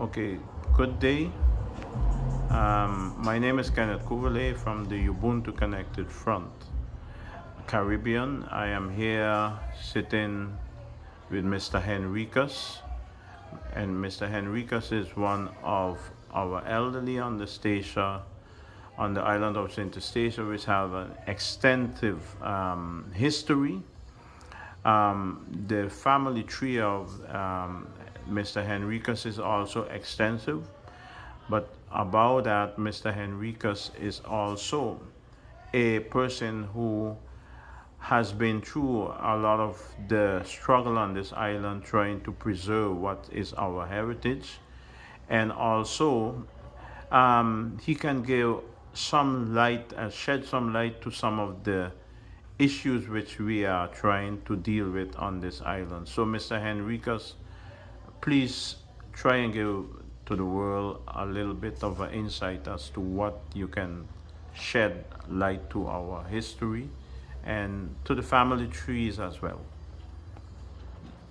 Okay, good day. My name is Kenneth Cuvalay from the Ubuntu Connected Front, Caribbean. I am here sitting with Mr. Henriquez, and Mr. Henriquez is one of our elderly on the station, on the island of St. Eustatius, which have an extensive history. The family tree of Mr. Henriquez is also extensive, but about that, Mr. Henriquez is also a person who has been through a lot of the struggle on this island trying to preserve what is our heritage, and also he can give some light, shed some light to some of the issues which we are trying to deal with on this island. So, Mr. Henriquez, please try and give to the world a little bit of an insight as to what you can shed light to our history and to the family trees as well.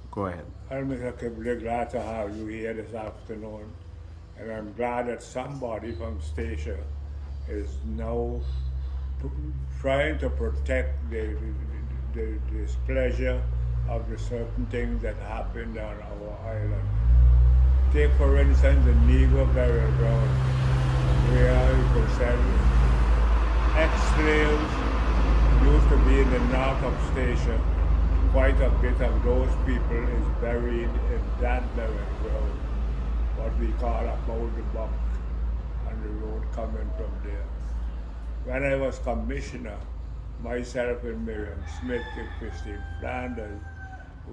Go ahead. I'm Mr. glad to have you here this afternoon, and I'm glad that somebody from Statia is now trying to protect the displeasure of the certain things that happened on our island. Take for instance the Negro burial ground, where you could say ex-slaves used to be in the north of Statia. Quite a bit of those people is buried in that burial ground, what we call about the bunk, on the road coming from there. When I was commissioner, myself and Miriam Smith and Christine Flanders,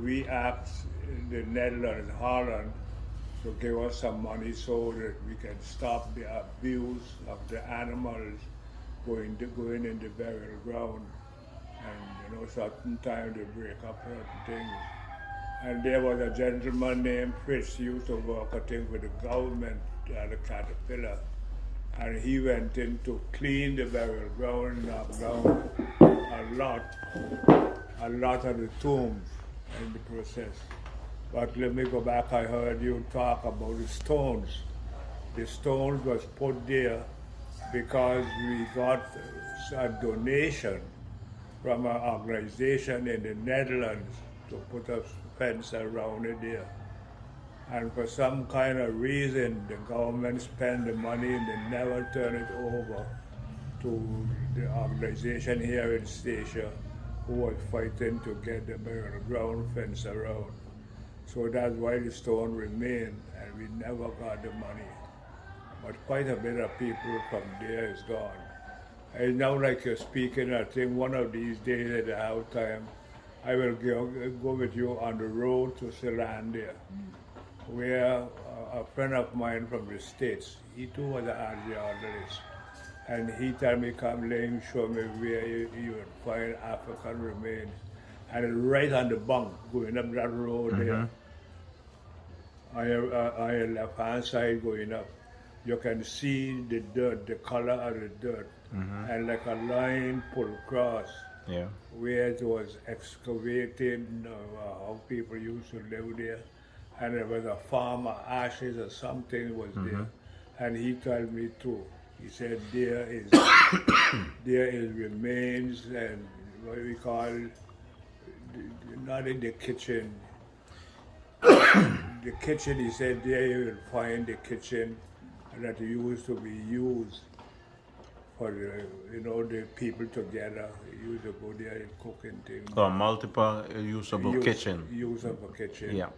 we asked the Netherlands, Holland, to give us some money so that we can stop the abuse of the animals going in the burial ground. And certain time they break up certain things. And there was a gentleman named Fritz, he used to work, I think, with the government at the Caterpillar. And he went in to clean the burial ground and knock down a lot of the tombs in the process. But let me go back, I heard you talk about the stones. The stones was put there because we got a donation from an organization in the Netherlands to put a fence around it there. And for some kind of reason, the government spent the money and they never turn it over to the organization here in Statia who was fighting to get the burial ground fence around. So that's why the stone remained, and we never got the money. But quite a bit of people from there is gone. And now, like you're speaking, I think one of these days at the have time, I will go with you on the road to Zealandia, where a friend of mine from the States, he too was an archaeologist, and he told me, come Lane, show me where you would find African remains. And right on the bunk, going up that road there, on your left-hand side going up, you can see the dirt, the color of the dirt, and like a line pulled across, where it was excavated, how people used to live there, and there was a farm of ashes or something was there, and he told me too. He said there is remains and what we call, not in the kitchen. The kitchen, he said, there you will find the kitchen that used to be used for the people together. You used to go there and cook and things. So multiple usable kitchen. Usable kitchen. Yeah.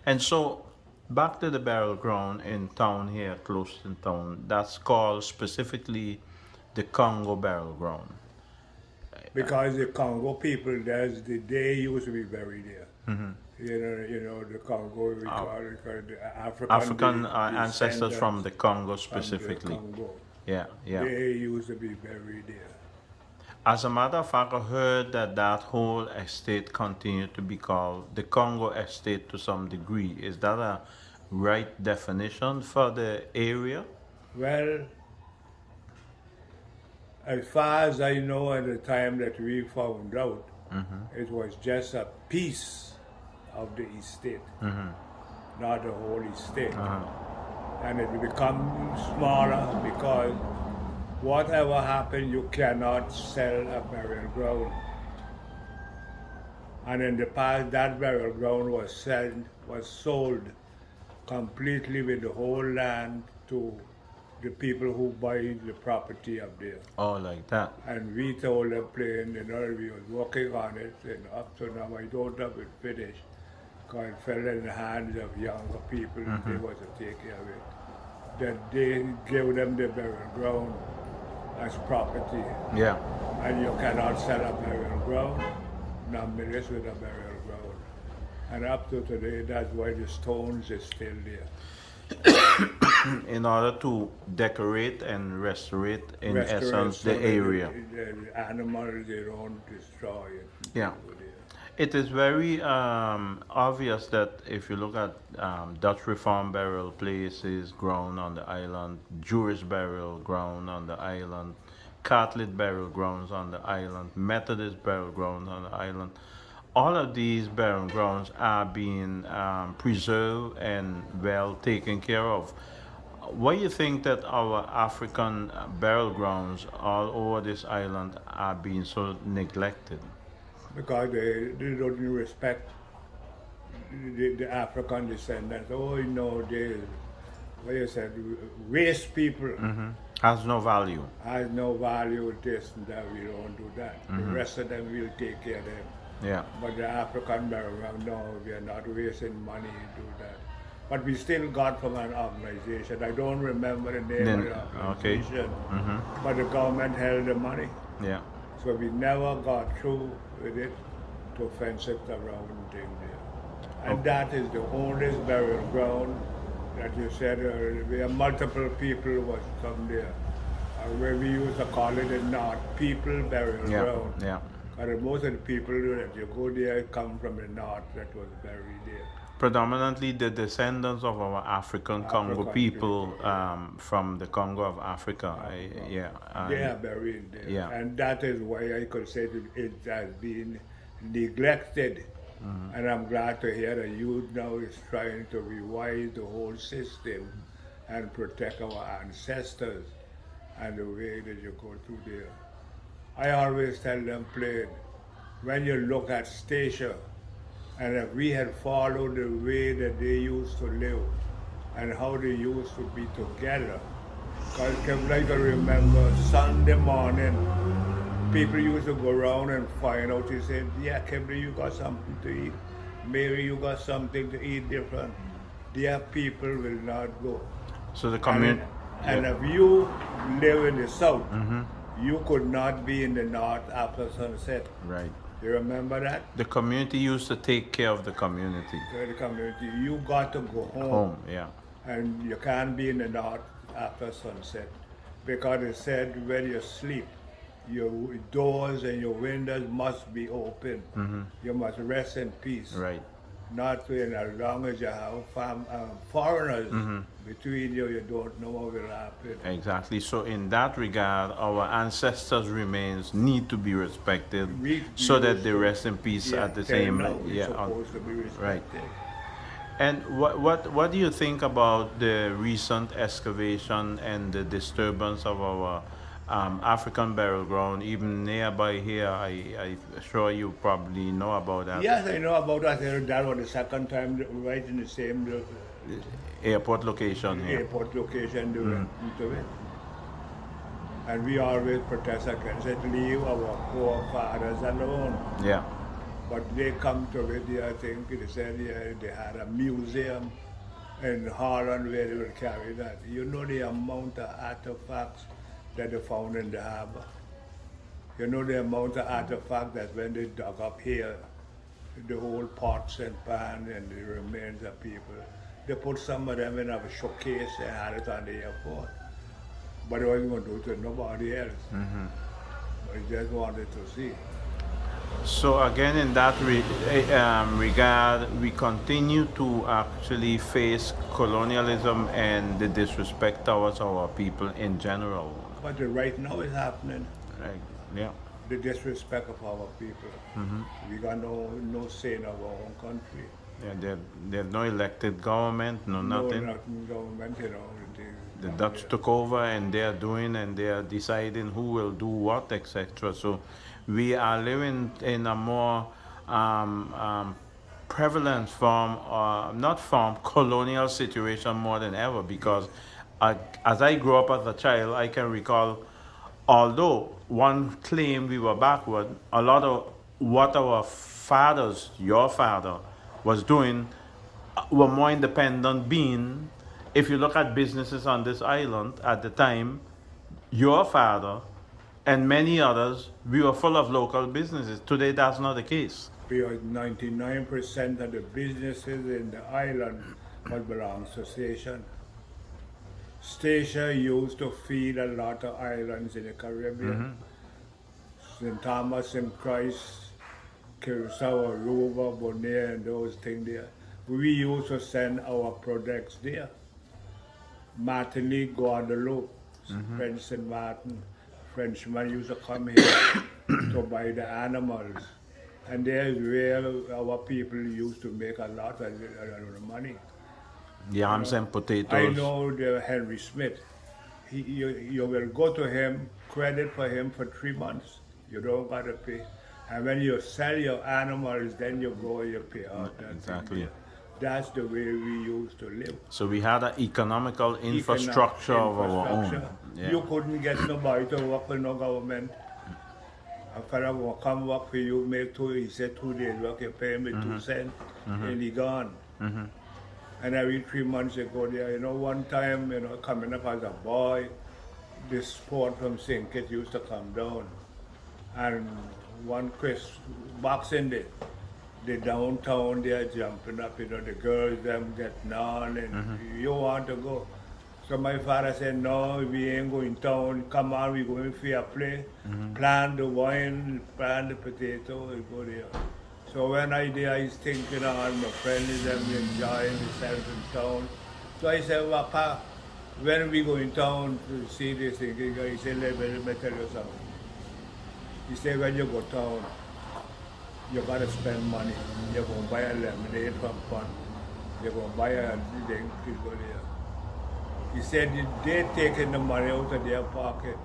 And so back to the burial ground in town here, close to town, that's called specifically the Congo burial ground. Because the Congo people, they used to be buried there. The Congo, we call it the African ancestors from the Congo specifically. From the Congo. Yeah. They used to be buried there. As a matter of fact, I heard that whole estate continued to be called the Congo estate to some degree. Is that a right definition for the area? Well, as far as I know at the time that we found out, it was just a piece of the estate. not the holy state. Uh-huh. And it will become smaller because whatever happened, you cannot sell a burial ground. And in the past, that burial ground was sold completely with the whole land to the people who buy the property up there. Oh, like that. And we told them plain, we was working on it, and up to now I don't have it finished. Because it fell in the hands of younger people, they was to take care of it. That they gave them the burial ground as property. Yeah. And you cannot sell a burial ground, not minutes with a burial ground. And up to today, that's why the stones is still there. In order to decorate and restore it, in essence, so the that area. The animals, they don't destroy it. Yeah. It is very obvious that if you look at Dutch Reform burial places ground on the island, Jewish burial ground on the island, Catholic burial grounds on the island, Methodist burial grounds on the island, all of these burial grounds are being preserved and well taken care of. Why do you think that our African burial grounds all over this island are being so neglected? Because they don't respect the African descendants. Oh, you know, they, what you said, race people. Has no value. Has no value, this and that, we don't do that. The rest of them will take care of them. Yeah. But the African background, no, we are not wasting money to do that. But we still got from an organization. I don't remember the name of the organization. But the government held the money. Yeah. So we never got through with it to fence it around thing there. And that is the oldest burial ground that you said where multiple people was come there. Where we used to call it the North People Burial Ground. Yeah. Because most of the people that you go there come from the north that was buried there. Predominantly the descendants of our African Congo people people, from the Congo of Africa. They are buried there. Yeah. And that is why I could say that it has been neglected. And I'm glad to hear that youth now is trying to revise the whole system and protect our ancestors and the way that you go through there. I always tell them plain, when you look at Statia, and if we had followed the way that they used to live and how they used to be together, because I can remember Sunday morning, people used to go around and find out, they said, yeah, Kemble, you got something to eat. Maybe you got something to eat different. Their people will not go. So the community... And if you live in the south, you could not be in the north after sunset. Right. You remember that? The community used to take care of the community. The community, you got to go home. Yeah. And you can't be in the north after sunset. Because it said when you sleep, your doors and your windows must be open. You must rest in peace. Right. Not when, as long as you have foreigners between you, you don't know what will happen. Exactly. So in that regard, our ancestors' remains need to be respected so that they rest in peace at the same. Supposed to be respected. Right. And what do you think about the recent excavation and the disturbance of our African burial ground, even nearby here? I'm sure you probably know about that. Yes, I know about that. That was the second time, right in the same airport location here. Airport location they went into it. And we always protest against it, leave our poor fathers alone. Yeah. But they come to it, I think they said they had a museum in Holland where they would carry that. You know the amount of artifacts that they found in the harbor. You know the amount of artifacts that when they dug up here, the whole pots and pans and the remains of people, they put some of them in a showcase and had it on the airport. But they wasn't going to do it to nobody else. I just wanted to see. So again, in that regard, we continue to actually face colonialism and the disrespect towards our people in general. But right now it's happening. Right. Yeah. The disrespect of our people. We got no say in our own country. Yeah, there's no elected government, no No, nothing. nothing government, you know. The Dutch took over and they are doing and they are deciding who will do what, etc. So we are living in a more prevalent form, not form, colonial situation more than ever because as I grew up as a child, I can recall, although one claim we were backward, a lot of what our fathers, your father, was doing were more independent being. If you look at businesses on this island at the time, your father and many others, we were full of local businesses. Today, that's not the case. Because 99% of the businesses in the island was belongs to Station. Station used to feed a lot of islands in the Caribbean. St. Thomas, St. Christ, Curacao, Aruba, Bonaire, and those things there. We used to send our products there. Martinique, Guadeloupe, French St. Martin. Frenchmen used to come here to buy the animals. And there's where our people used to make a lot of money. Yams and potatoes. I know the Henry Smith. You will go to him, credit for him for 3 months. You don't got to pay. And when you sell your animals, then you go and you pay out. Exactly. That's the way we used to live. So we had an economical infrastructure of our own. Yeah. You couldn't get nobody to work for no government. A fellow will come work for you, make he said 2 days work, you pay him with 2 cents, and he gone. And every 3 months you go there. You know, one time, you know, coming up as a boy, this sport from St. Kitts used to come down. And one boxing day, the downtown they're jumping up, you know, the girls them getting on and you want to go. So my father said, no, we ain't going town, come on, we going fair play, plant the wine, plant the potato, we go there. So when I did, I was thinking on my friends them enjoying themselves in town. So I said, well, Pa, when we go in town to see this thing, he said, let me tell you something. He said, when you go town, you gotta spend money. You're gonna buy a lemonade from Pond. You're gonna buy a thing, you go there. He said, they're taking the money out of their pocket,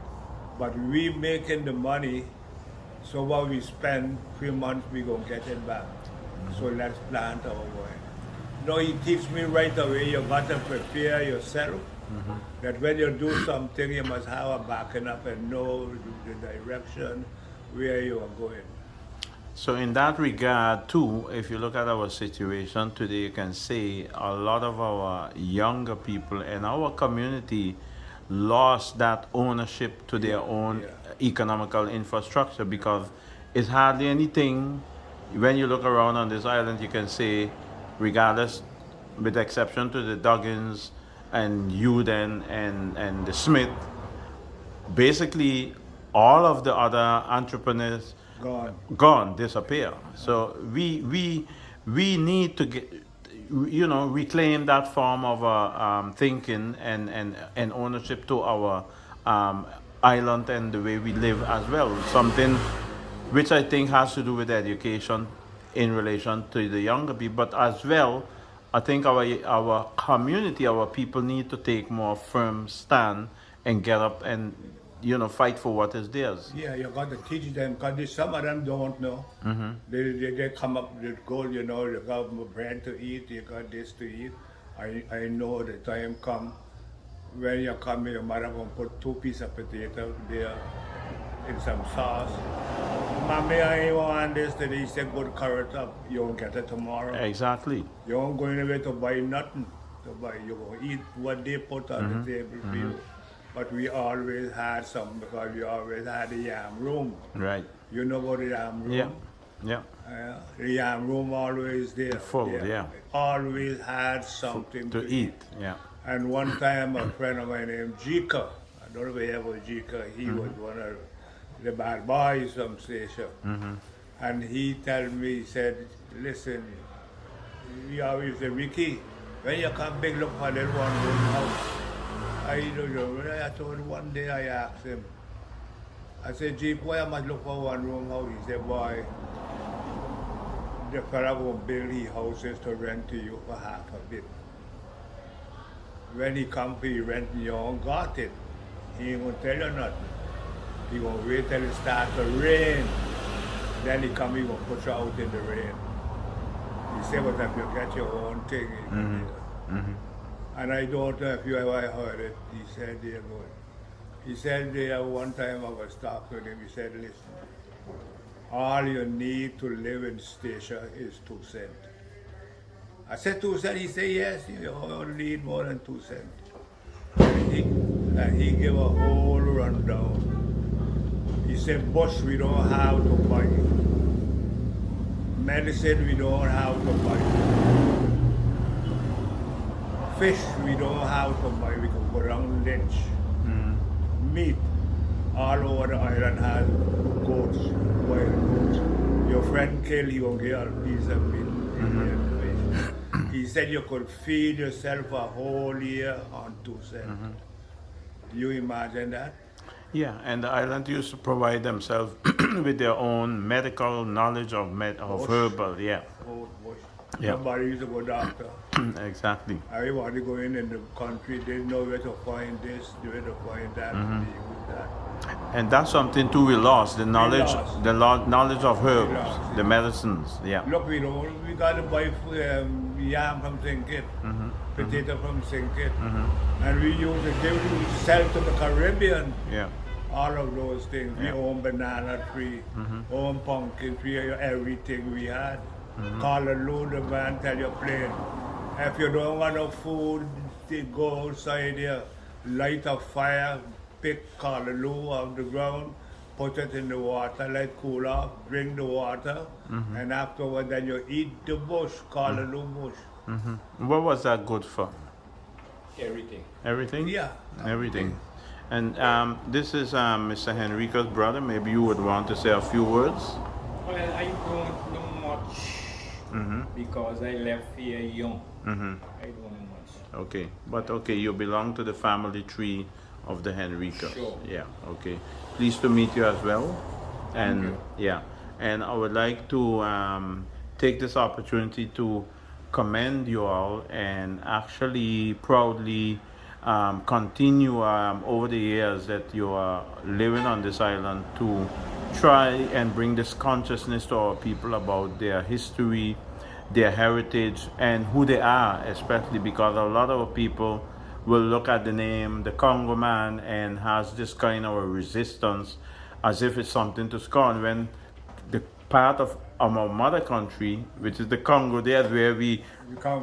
but we making the money, so what we spend 3 months, we gonna get it back. So let's plant our wine. No, he teaches me right away, you gotta prepare yourself, that when you do something, you must have a backing up and know the direction where you are going. So in that regard too, if you look at our situation today, you can say a lot of our younger people in our community lost that ownership to their own economical infrastructure because it's hardly anything. When you look around on this island, you can say, regardless, with the exception to the Duggins and Uden and the Smith, basically all of the other entrepreneurs gone, disappear. So we need to get, reclaim that form of thinking and ownership to our island and the way we live as well. Something which I think has to do with education in relation to the younger people, but as well, I think our community, our people need to take more firm stand and get up and fight for what is theirs. Yeah, you got to teach them because some of them don't know. They come up with gold, you got bread to eat, you got this to eat. I know the time come when you come, your mother gonna put 2 pieces of potato there in some sauce. Mommy, I ain't want this today. He said, go to carrot up. You won't get it tomorrow. Exactly. You won't go anywhere to buy nothing. You're going to eat what they put on the table for you. But we always had something because we always had the yam room. Right. You know about the yam room? Yeah. The yam room always there. Full, yeah. Always had something to eat. Yeah. And one time a friend of mine named Jika, I don't know if you ever Jika, he was one of the bad boys from Station. And he told me, he said, listen, he always said, Ricky, when you come big, look for that one room house. I don't know. I told one day I asked him, I said, Jeep, why I must look for one room house? He said, boy, the fella will build his houses to rent to you for half of it. When he come for you rent, you don't got it. He ain't gonna tell you nothing. He gonna wait till it start to rain. Then he come, he gonna put you out in the rain. He say, but if you get your own thing, you can do it. And I don't know if you ever heard it. He said, dear Lord. He said there one time I was talking to him, he said, listen, all you need to live in Statia is 2 cents. I said 2 cents, he said yes, you don't need more than 2 cents. And he gave a whole rundown. He said, bush we don't have to buy. Medicine we don't have to buy. Fish we don't have to buy, we can go down lynch. Meat, all over the island has goats, wild goats. Your friend kill, he will get a piece of meat. He said you could feed yourself a whole year on 2 cents. You imagine that? Yeah, and the island used to provide themselves with their own medical knowledge of herbal, yeah. Yeah. Nobody used to go doctor. Exactly. Everybody going in the country, they know where to find this, where to find that, they use that. And that's something too we lost, the knowledge, lost. knowledge of herbs, lost, the medicines, yeah. Look, we got to buy yam from St. Kitts, potato from St. Kitts, and we use it, they would sell to the Caribbean. Yeah. All of those things. Yeah. We own banana tree, own pumpkin tree, everything we had. Call a load the man, tell you plain. If you don't want no food, go outside here, light a fire, pick callaloo off the ground, put it in the water, let it cool off, drink the water, and afterward then you eat the bush, callaloo bush. What was that good for? Everything. Everything? Yeah. Everything. And this is Mr. Henriquez's brother. Maybe you would want to say a few words? Well, I don't know much because I left here young. I don't know much. Okay, but okay, you belong to the family tree of the Henriquez. Sure. Yeah, okay. Pleased to meet you as well. And yeah, and I would like to take this opportunity to commend you all and actually proudly continue over the years that you are living on this island to try and bring this consciousness to our people about their history, their heritage, and who they are, especially because a lot of people will look at the name, the Congo man, and has this kind of a resistance as if it's something to scorn, when the part of our mother country, which is the Congo, that's where we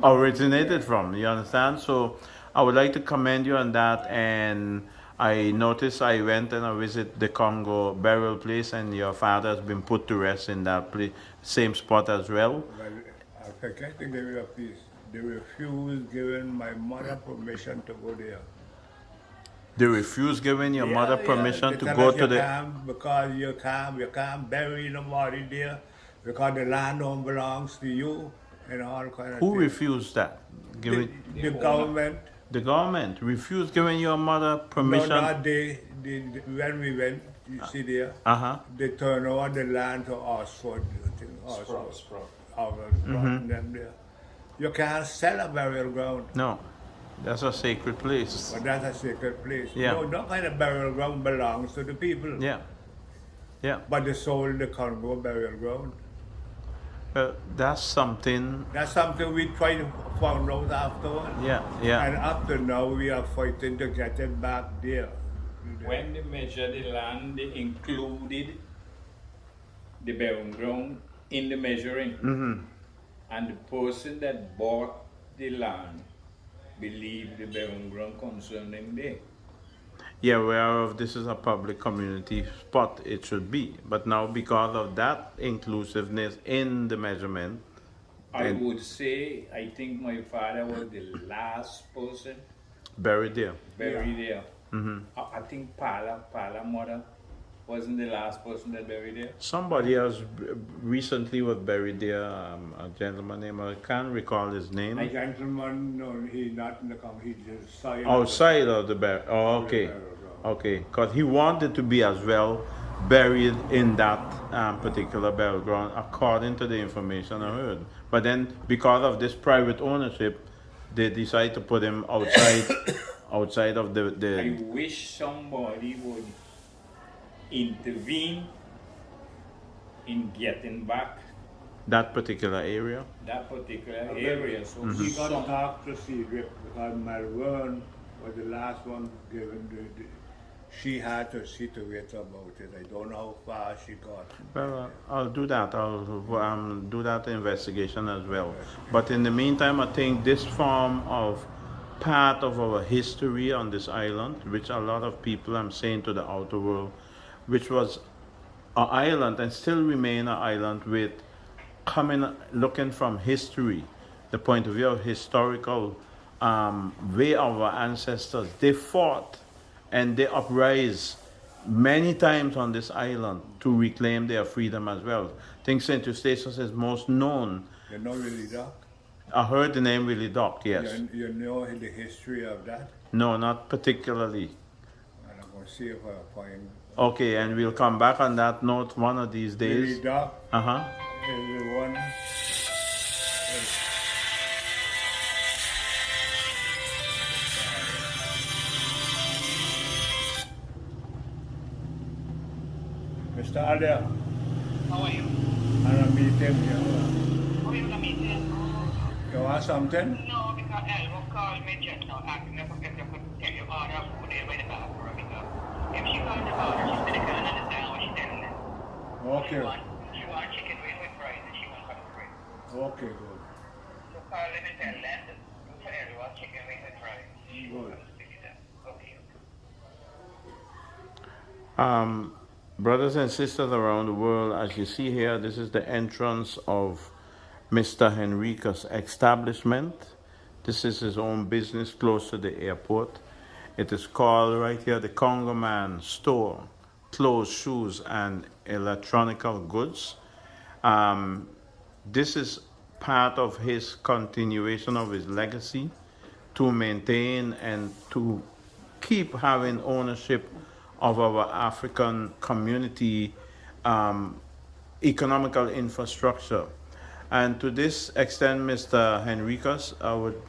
originated from, you understand? So I would like to commend you on that, and I noticed I went and I visited the Congo burial place, and your father has been put to rest in that place, same spot as well. Well, I think they were a piece. They refused giving my mother permission to go there. They refused giving your mother permission They to tell go us to you the... can't, because you can't bury nobody there, because the land don't belongs to you, and all kind of Who things. refused that? Giving... The government. The government refused giving your mother permission? No, that day, when we went, you see there, they turned over the land to Oxford. Sprout. Them there. You can't sell a burial ground. No, that's a sacred place. But that's a sacred place. Yeah. No, that kind of burial ground belongs to the people. Yeah, yeah. But they sold the Congo burial ground. That's something... That's something we tried to find out afterward. Yeah, yeah. And up to now, we are fighting to get it back there. When they measured the land, they included the burial ground in the measuring. And the person that bought the land believed the burial ground concerned him there. Yeah, whereof this is a public community spot, it should be. But now, because of that inclusiveness in the measurement, I would say, I think my father was the last person buried there. buried there. I think Pala mother wasn't the last person that buried there. Somebody else recently was buried there, a gentleman named, I can't recall his name. A gentleman, no, he's not in the company, he's just Outside of the burial. Oh, okay. Okay, because he wanted to be as well buried in that particular burial ground, according to the information I heard. But then, because of this private ownership, they decide to put him outside, outside of I the wish somebody would intervene in getting back that particular area. that particular area. So We got to some- talk to Cedric because Malvern was the last one given she had to see to it about it. I don't know how far she got. Well, I'll do that. I'll do that investigation as well. But in the meantime, I think this form of part of our history on this island, which a lot of people, I'm saying to the outer world, which was an island and still remain an island with looking from history, the point of view of historical way of our ancestors. They fought and they uprise many times on this island to reclaim their freedom as well. I think St. Eustatius is most known. You know Willie Doc? I heard the name Willie Doc, yes. You know the history of that? No, not particularly. And I'm going to see if I find Okay, and we'll come back on that note one of these Willie days. Doc Uh-huh. is the one. Mr. Adair, How are you? and I meet him here. How are you gonna meet him? You want something? No, because Elmo called me just now asking if I could tell you order of food there by the back for her because if she got the order, she said I can't understand what she's telling me. Okay. She want chicken wing with fries and she want hot fries. Okay, good. So call them and tell them to do for everyone chicken wing with fries. She Good. wants to do that. Okay. Brothers and sisters around the world, as you see here, this is the entrance of Mr. Henriquez' establishment. This is his own business close to the airport. It is called right here the Congo Man Store, clothes, shoes, and electronical goods. This is part of his continuation of his legacy to maintain and to keep having ownership of our African community economical infrastructure. And to this extent, Mr. Henriquez, I would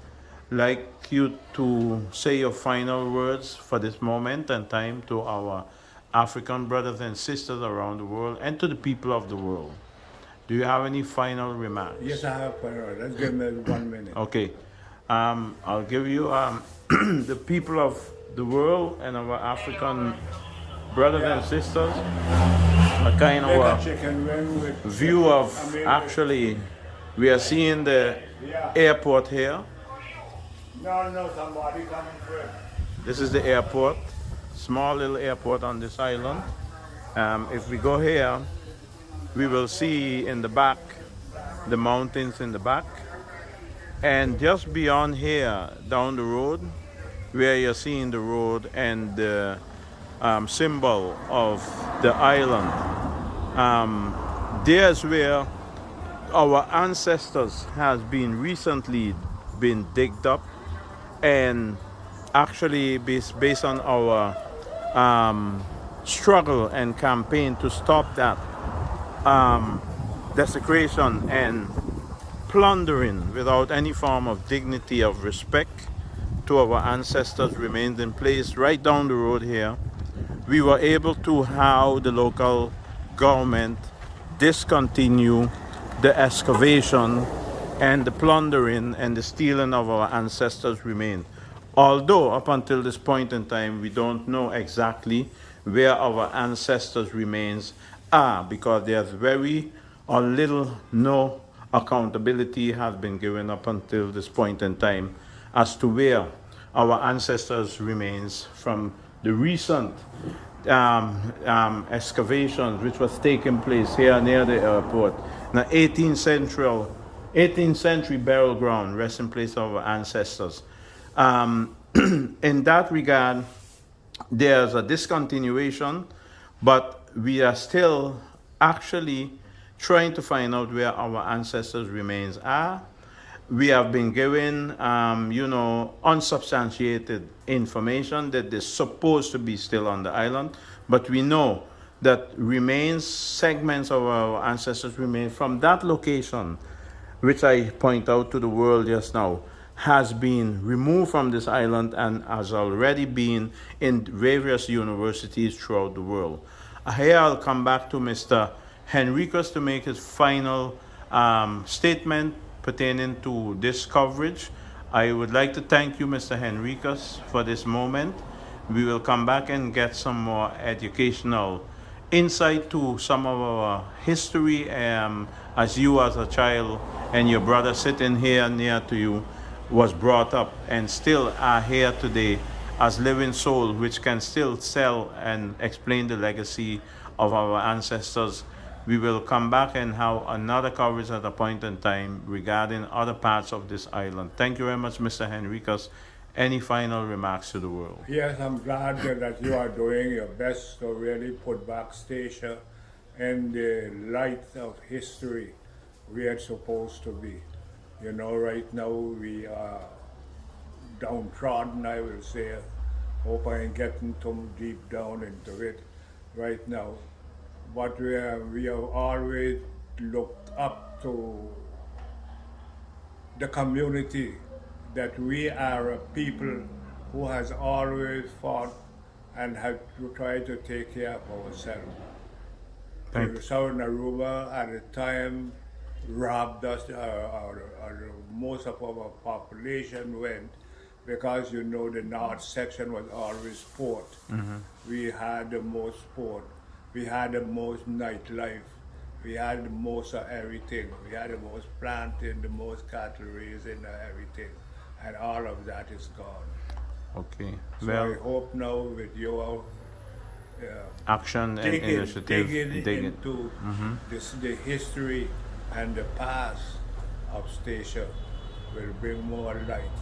like you to say your final words for this moment and time to our African brothers and sisters around the world and to the people of the world. Do you have any final remarks? Yes, I have fire. Let's give me 1 minute. Okay. I'll give you the people of the world and our African brothers and sisters a kind Make a of chicken wing with a view of American- we are seeing the airport here. No, somebody coming through. This is the airport, small little airport on this island. If we go here, we will see in the back the mountains in the back. And just beyond here, down the road, where you're seeing the road and the symbol of the island, there's where our ancestors has been recently been digged up, and actually based on our struggle and campaign to stop that desecration and plundering without any form of dignity of respect to our ancestors remained in place right down the road here. We were able to have the local government discontinue the excavation and the plundering and the stealing of our ancestors' remains. Although up until this point in time, we don't know exactly where our ancestors' remains are, because there's very or little no accountability has been given up until this point in time as to where our ancestors' remains from the recent excavations which was taking place here near the airport. Now, 18th century burial ground, resting place of our ancestors. In that regard, there's a discontinuation, but we are still actually trying to find out where our ancestors' remains are. We have been given, unsubstantiated information that they're supposed to be still on the island, but we know that remains, segments of our ancestors remain from that location, which I point out to the world just now, has been removed from this island and has already been in various universities throughout the world. Here I'll come back to Mr. Henriquez to make his final statement pertaining to this coverage. I would like to thank you, Mr. Henriquez, for this moment. We will come back and get some more educational insight to some of our history, as you as a child and your brother sitting here near to you was brought up and still are here today as living soul, which can still sell and explain the legacy of our ancestors. We will come back and have another coverage at a point in time regarding other parts of this island. Thank you very much, Mr. Henriquez. Any final remarks to the world? Yes, I'm glad that you are doing your best to really put back Statia in the light of history where it's supposed to be. You know, right now we are downtrodden, I will say. Hope I ain't getting too deep down into it right now. But we have always looked up to the community, that we are a people who has always fought and have to try to take care of ourselves. The Southern Aruba at the time robbed us, most of our population went, because you know the north section was always sport. We had the most sport, we had the most nightlife, we had the most of everything. We had the most planting, the most cattle raising, everything. And all of that is gone. Okay. So Well, I hope now with your action and initiative. digging into the history and the past of Statia will bring more light.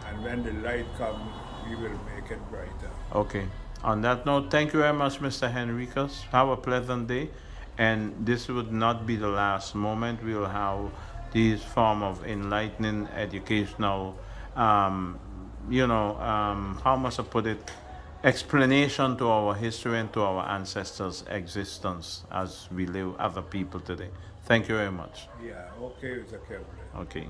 And when the light comes, we will make it brighter. Okay. On that note, thank you very much, Mr. Henriquez. Have a pleasant day. And this would not be the last moment. We will have these form of enlightening, educational, how must I put it, explanation to our history and to our ancestors' existence as we live as a people today. Thank you very much. Yeah, okay, Mr. Kevin. Okay.